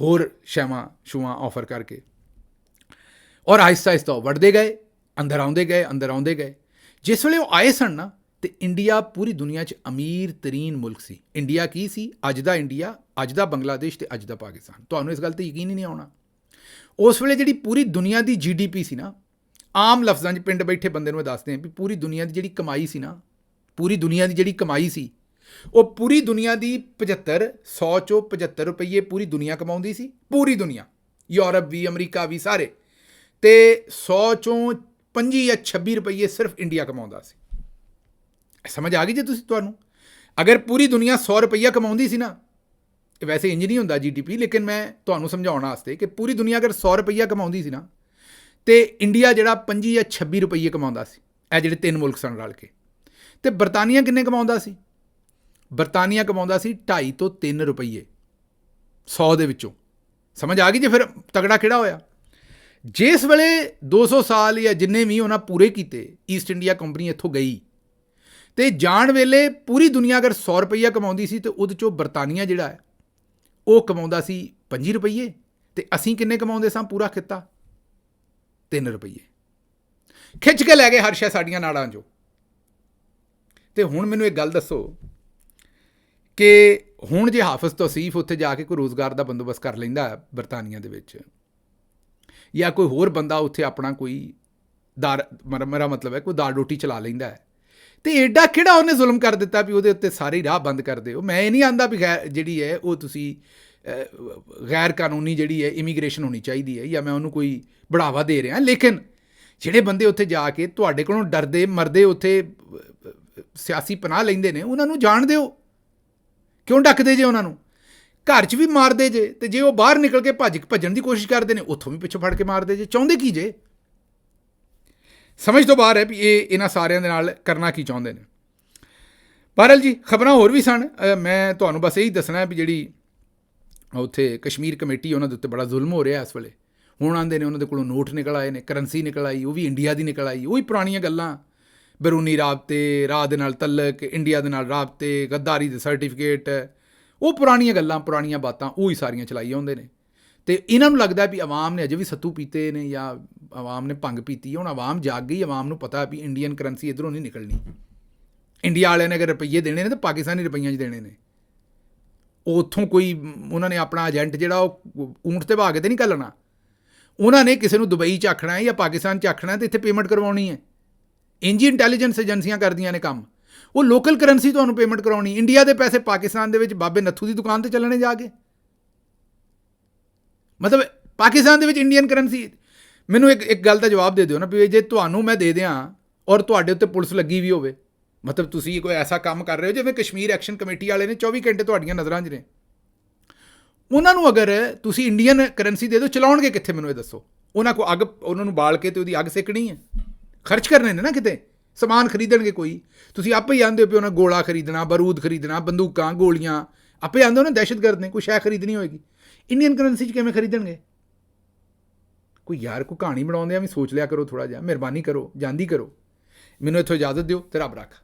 ਹੋਰ ਛੂਆਂ ਆਫਰ ਕਰਕੇ, ਔਰ ਆਹਿਸਤਾ ਆਹਿਸਤਾ ਉਹ ਵੱਢਦੇ ਗਏ, ਅੰਦਰ ਆਉਂਦੇ ਗਏ। ਜਿਸ ਵੇਲੇ ਉਹ ਆਏ ਸਨ ਨਾ, ਅਤੇ ਇੰਡੀਆ ਪੂਰੀ ਦੁਨੀਆ 'ਚ ਅਮੀਰ ਤਰੀਨ ਮੁਲਕ ਸੀ। ਇੰਡੀਆ ਕੀ ਸੀ? ਅੱਜ ਦਾ ਇੰਡੀਆ ਅੱਜ ਦਾ ਬੰਗਲਾਦੇਸ਼ ਤੇ ਅੱਜ ਦਾ ਪਾਕਿਸਤਾਨ। ਤੁਹਾਨੂੰ ਇਸ ਗੱਲ ਤੇ ਯਕੀਨ ਹੀ ਨਹੀਂ ਆਉਣਾ। ਉਸ ਵੇਲੇ ਜਿਹੜੀ ਪੂਰੀ ਦੁਨੀਆ ਦੀ GDP ਸੀ ਨਾ, ਆਮ ਲਫ਼ਜ਼ਾਂ 'ਚ ਪਿੰਡ ਬੈਠੇ ਬੰਦੇ ਨੂੰ ਇਹ ਦੱਸਦੇ ਆ ਵੀ ਪੂਰੀ ਦੁਨੀਆ ਦੀ ਜਿਹੜੀ ਕਮਾਈ ਸੀ ਨਾ, ਪੂਰੀ ਦੁਨੀਆ ਦੀ ਜਿਹੜੀ ਕਮਾਈ ਸੀ, ਉਹ ਪੂਰੀ ਦੁਨੀਆ ਦੀ 100 ਚੋਂ 75 ਰੁਪਈਏ ਪੂਰੀ ਦੁਨੀਆ ਕਮਾਉਂਦੀ ਸੀ। ਪੂਰੀ ਦੁਨੀਆ, ਯੂਰਪ ਵੀ, ਅਮਰੀਕਾ ਵੀ, ਸਾਰੇ। ਤੇ 100 ਚੋਂ 25 ਜਾਂ 26 ਰੁਪਈਏ ਸਿਰਫ ਇੰਡੀਆ ਕਮਾਉਂਦਾ ਸੀ। ਸਮਝ ਆ ਗਈ ਜੇ ਤੁਹਾਨੂੰ? ਅਗਰ ਪੂਰੀ ਦੁਨੀਆ 100 ਰੁਪਈਆ ਕਮਾਉਂਦੀ ਸੀ ਨਾ, ਵੈਸੇ ਇੰਜ ਨਹੀਂ ਹੁੰਦਾ GDP, ਲੇਕਿਨ ਮੈਂ ਤੁਹਾਨੂੰ ਸਮਝਾਉਣ ਵਾਸਤੇ ਕਿ ਪੂਰੀ ਦੁਨੀਆ ਅਗਰ 100 ਰੁਪਈਆ ਕਮਾਉਂਦੀ ਸੀ ਨਾ, ਤੇ ਇੰਡੀਆ ਜਿਹੜਾ 25 ਜਾਂ 26 ਰੁਪਈਏ ਕਮਾਉਂਦਾ ਸੀ। ਇਹ ਜਿਹੜੇ 3 ਮੁਲਕ ਸਨ ਰਲ ਕੇ। ਤੇ ਬਰਤਾਨੀਆ ਕਿੰਨੇ ਕਮਾਉਂਦਾ ਸੀ? ਬਰਤਾਨੀਆ ਕਮਾਉਂਦਾ ਸੀ 2.5 ਤੋਂ 3 ਰੁਪਈਏ 100 ਦੇ ਵਿੱਚੋਂ। ਸਮਝ ਆ ਗਈ ਜੇ ਫਿਰ ਤਗੜਾ ਕਿਹੜਾ ਹੋਇਆ? ਜਿਸ ਵੇਲੇ 200 ਸਾਲ ਜਾਂ ਜਿੰਨੇ ਵੀ ਉਹਨਾਂ ਪੂਰੇ ਕੀਤੇ, ਈਸਟ ਇੰਡੀਆ ਕੰਪਨੀ ਇੱਥੋਂ ਗਈ, ਤੇ ਜਾਣ ਵੇਲੇ ਪੂਰੀ ਦੁਨੀਆ ਅਗਰ 100 ਰੁਪਈਆ ਕਮਾਉਂਦੀ ਸੀ, ਤੇ ਉਹਦੇ 'ਚੋਂ ਬਰਤਾਨੀਆ ਜਿਹੜਾ ਹੈ ਉਹ ਕਮਾਉਂਦਾ ਸੀ 25 ਰੁਪਈਏ, ਤੇ ਅਸੀਂ ਕਿੰਨੇ ਕਮਾਉਂਦੇ ਸਾਂ? ਪੂਰਾ ਖਿੱਤਾ 3 ਰੁਪਈਏ। ਖਿੱਚ ਕੇ ਲੈ ਗਏ ਹਰ ਸ਼ੈ ਸਾਡੀਆਂ ਨਾੜਾਂ 'ਚੋਂ। ਤੇ ਹੁਣ ਮੈਨੂੰ ਇੱਕ ਗੱਲ ਦੱਸੋ ਕਿ ਹੁਣ ਜੇ ਹਾਫਿਜ਼ ਤੌਸੀਫ ਉੱਥੇ ਜਾ ਕੇ ਕੋਈ ਰੋਜ਼ਗਾਰ ਦਾ ਬੰਦੋਬਸਤ ਕਰ ਲੈਂਦਾ ਬਰਤਾਨੀਆ ਦੇ ਵਿੱਚ, ਜਾਂ ਕੋਈ ਹੋਰ ਬੰਦਾ ਉੱਥੇ ਆਪਣਾ ਕੋਈ ਮੇਰਾ ਮਤਲਬ ਹੈ ਕੋਈ ਦਾਲ ਰੋਟੀ ਚਲਾ ਲੈਂਦਾ ਹੈ, ਤੇ ਐਡਾ ਕਿਹੜਾ ਉਹਨੇ ਜ਼ੁਲਮ ਕਰ ਦਿੱਤਾ ਵੀ ਉਹਦੇ ਉੱਤੇ ਸਾਰੇ ਰਾਹ ਬੰਦ ਕਰ ਦਿਓ? ਮੈਂ ਇਹ ਨਹੀਂ ਆਂਦਾ ਵੀ ਜਿਹੜੀ ਹੈ ਉਹ ਤੁਸੀਂ ਗੈਰ ਕਾਨੂੰਨੀ ਜਿਹੜੀ ਹੈ ਇਮੀਗ੍ਰੇਸ਼ਨ ਹੋਣੀ ਚਾਹੀਦੀ ਹੈ, ਜਾਂ ਮੈਂ ਉਹਨੂੰ ਕੋਈ ਬੜਾਵਾ ਦੇ ਰਿਹਾ, ਲੇਕਿਨ ਜਿਹੜੇ ਬੰਦੇ ਉੱਥੇ ਜਾ ਕੇ ਤੁਹਾਡੇ ਕੋਲੋਂ ਡਰਦੇ ਮਰਦੇ ਉੱਥੇ ਸਿਆਸੀ ਪਨਾਹ ਲੈਂਦੇ ਨੇ, ਉਹਨਾਂ ਨੂੰ ਜਾਣ ਦਿਓ। ਕਿਉਂ ਡੱਕਦੇ ਜੇ ਉਹਨਾਂ ਨੂੰ? ਘਰ 'ਚ ਵੀ ਮਾਰਦੇ ਜੇ, ਤੇ ਜੇ ਉਹ ਬਾਹਰ ਨਿਕਲ ਕੇ ਭੱਜਣ ਦੀ ਕੋਸ਼ਿਸ਼ ਕਰਦੇ ਨੇ, ਉੱਥੋਂ ਵੀ ਪਿੱਛੋਂ ਫੜ ਕੇ ਮਾਰਦੇ ਜੇ। ਚਾਹੁੰਦੇ ਕੀ ਜੇ? ਸਮਝ ਤੋਂ ਬਾਹਰ ਹੈ ਵੀ ਇਹ ਇਹਨਾਂ ਸਾਰਿਆਂ ਦੇ ਨਾਲ ਕਰਨਾ ਕੀ ਚਾਹੁੰਦੇ ਨੇ। ਬਹਰਹਾਲ ਜੀ, ਖਬਰਾਂ ਹੋਰ ਵੀ ਸਨ। ਮੈਂ ਤੁਹਾਨੂੰ ਬਸ ਇਹੀ ਦੱਸਣਾ ਵੀ ਜਿਹੜੀ ਉੱਥੇ ਕਸ਼ਮੀਰ ਕਮੇਟੀ, ਉਹਨਾਂ ਦੇ ਉੱਤੇ ਬੜਾ ਜ਼ੁਲਮ ਹੋ ਰਿਹਾ ਇਸ ਵੇਲੇ। ਹੁਣ ਆਉਂਦੇ ਨੇ ਉਹਨਾਂ ਦੇ ਕੋਲੋਂ ਨੋਟ ਨਿਕਲ ਆਏ ਨੇ, ਕਰੰਸੀ ਨਿਕਲ ਆਈ, ਉਹ ਵੀ ਇੰਡੀਆ ਦੀ ਨਿਕਲ ਆਈ। ਉਹੀ ਪੁਰਾਣੀਆਂ ਗੱਲਾਂ, ਬਰੂਨੀ ਰਾਬਤੇ, ਰਾਹ ਦੇ ਨਾਲ ਤਲਕ, ਇੰਡੀਆ ਦੇ ਨਾਲ ਰਾਬਤੇ, ਗੱਦਾਰੀ ਦੇ ਸਰਟੀਫਿਕੇਟ, ਉਹ ਪੁਰਾਣੀਆਂ ਗੱਲਾਂ, ਪੁਰਾਣੀਆਂ ਬਾਤਾਂ, ਉਹੀ ਸਾਰੀਆਂ ਚਲਾਈ ਆਉਂਦੇ ਨੇ। ਤੇ ਇਹਨਾਂ ਨੂੰ ਲੱਗਦਾ ਵੀ ਆਵਾਮ ਨੇ ਅਜੇ ਵੀ ਸੱਤੂ ਪੀਤੇ ਨੇ, ਜਾਂ ਆਵਾਮ ਨੇ ਭੰਗ ਪੀਤੀ। ਹੁਣ ਆਵਾਮ ਜਾਗ ਗਈ, ਆਵਾਮ ਨੂੰ ਪਤਾ ਵੀ ਇੰਡੀਅਨ ਕਰੰਸੀ ਇੱਧਰੋਂ ਨਹੀਂ ਨਿਕਲਣੀ। ਇੰਡੀਆ ਵਾਲਿਆਂ ਨੇ ਅਗਰ ਰੁਪਈਏ ਦੇਣੇ ਨੇ ਤਾਂ ਪਾਕਿਸਤਾਨੀ ਰੁਪਈਆਂ 'ਚ ਦੇਣੇ ਨੇ। ਉੱਥੋਂ ਕੋਈ ਉਹਨਾਂ ਨੇ ਆਪਣਾ ਏਜੰਟ ਜਿਹੜਾ ਉਹ ਊਂਠ 'ਤੇ ਬਹਾ ਕੇ ਤਾਂ ਨਹੀਂ ਘੱਲਣਾ। ਉਹਨਾਂ ਨੇ ਕਿਸੇ ਨੂੰ ਦੁਬਈ 'ਚ ਆਖਣਾ ਹੈ ਜਾਂ ਪਾਕਿਸਤਾਨ 'ਚ ਆਖਣਾ ਤੇ ਇੱਥੇ ਪੇਮੈਂਟ ਕਰਵਾਉਣੀ ਹੈ। ਇੰਜੀ ਇੰਟੈਲੀਜੈਂਸ ਏਜੰਸੀਆਂ ਕਰਦੀਆਂ ਨੇ ਕੰਮ। ਉਹ ਲੋਕਲ ਕਰੰਸੀ ਤੁਹਾਨੂੰ ਪੇਮੈਂਟ ਕਰਾਉਣੀ। ਇੰਡੀਆ ਦੇ ਪੈਸੇ ਪਾਕਿਸਤਾਨ ਦੇ ਵਿੱਚ ਬਾਬੇ ਨੱਥੂ ਦੀ ਦੁਕਾਨ 'ਤੇ ਚੱਲਣੇ ਜਾ ਕੇ। ਮਤਲਬ ਪਾਕਿਸਤਾਨ ਦੇ ਵਿੱਚ ਇੰਡੀਅਨ ਕਰੰਸੀ। ਮੈਨੂੰ ਇੱਕ ਗੱਲ ਦਾ ਜਵਾਬ ਦੇ ਦਿਓ ਨਾ ਵੀ ਜੇ ਤੁਹਾਨੂੰ ਮੈਂ ਦੇ ਦਿਆਂ ਔਰ ਤੁਹਾਡੇ ਉੱਤੇ ਪੁਲਿਸ ਲੱਗੀ ਵੀ ਹੋਵੇ, ਮਤਲਬ ਤੁਸੀਂ ਕੋਈ ਐਸਾ ਕੰਮ ਕਰ ਰਹੇ ਹੋ ਜਿਵੇਂ ਕਸ਼ਮੀਰ ਐਕਸ਼ਨ ਕਮੇਟੀ ਵਾਲੇ ਨੇ 24 ਘੰਟੇ ਤੁਹਾਡੀਆਂ ਨਜ਼ਰਾਂ 'ਚ ਨੇ, ਉਹਨਾਂ ਨੂੰ ਅਗਰ ਤੁਸੀਂ ਇੰਡੀਅਨ ਕਰੰਸੀ ਦੇ ਦਿਓ, ਚਲਾਉਣਗੇ ਕਿੱਥੇ? ਮੈਨੂੰ ਇਹ ਦੱਸੋ। ਉਹਨਾਂ ਕੋਲ ਅੱਗ, ਉਹਨਾਂ ਨੂੰ ਬਾਲ ਕੇ ਤੇ ਉਹਦੀ ਅੱਗ ਸੇਕਣੀ ਹੈ। ਖਰਚ ਕਰਨੇ ਨੇ ਨਾ ਕਿਤੇ, ਸਮਾਨ ਖਰੀਦਣਗੇ ਕੋਈ। ਤੁਸੀਂ ਆਪੇ ਹੀ ਆਉਂਦੇ ਹੋ ਵੀ ਉਹਨਾਂ ਗੋਲਾ ਖਰੀਦਣਾ, ਬਰੂਦ ਖਰੀਦਣਾ, ਬੰਦੂਕਾਂ, ਗੋਲੀਆਂ, ਆਪੇ ਆਉਂਦੇ ਹੋ ਨਾ ਦਹਿਸ਼ਤਗਰਦ ਨੇ, ਕੋਈ ਸ਼ੈ ਖਰੀਦਣੀ ਹੋਏਗੀ। ਇੰਡੀਅਨ ਕਰੰਸੀ 'ਚ ਕਿਵੇਂ ਖਰੀਦਣਗੇ? ਕੋਈ ਯਾਰ ਕੋਈ ਕਹਾਣੀ ਬਣਾਉਂਦੇ ਆ ਵੀ ਸੋਚ ਲਿਆ ਕਰੋ ਥੋੜ੍ਹਾ ਜਿਹਾ, ਮਿਹਰਬਾਨੀ ਕਰੋ, ਜਾਂਦੀ ਕਰੋ। ਮੈਨੂੰ ਇੱਥੋਂ ਇਜਾਜ਼ਤ ਦਿਓ ਤੇ ਰੱਬ ਰੱਖ।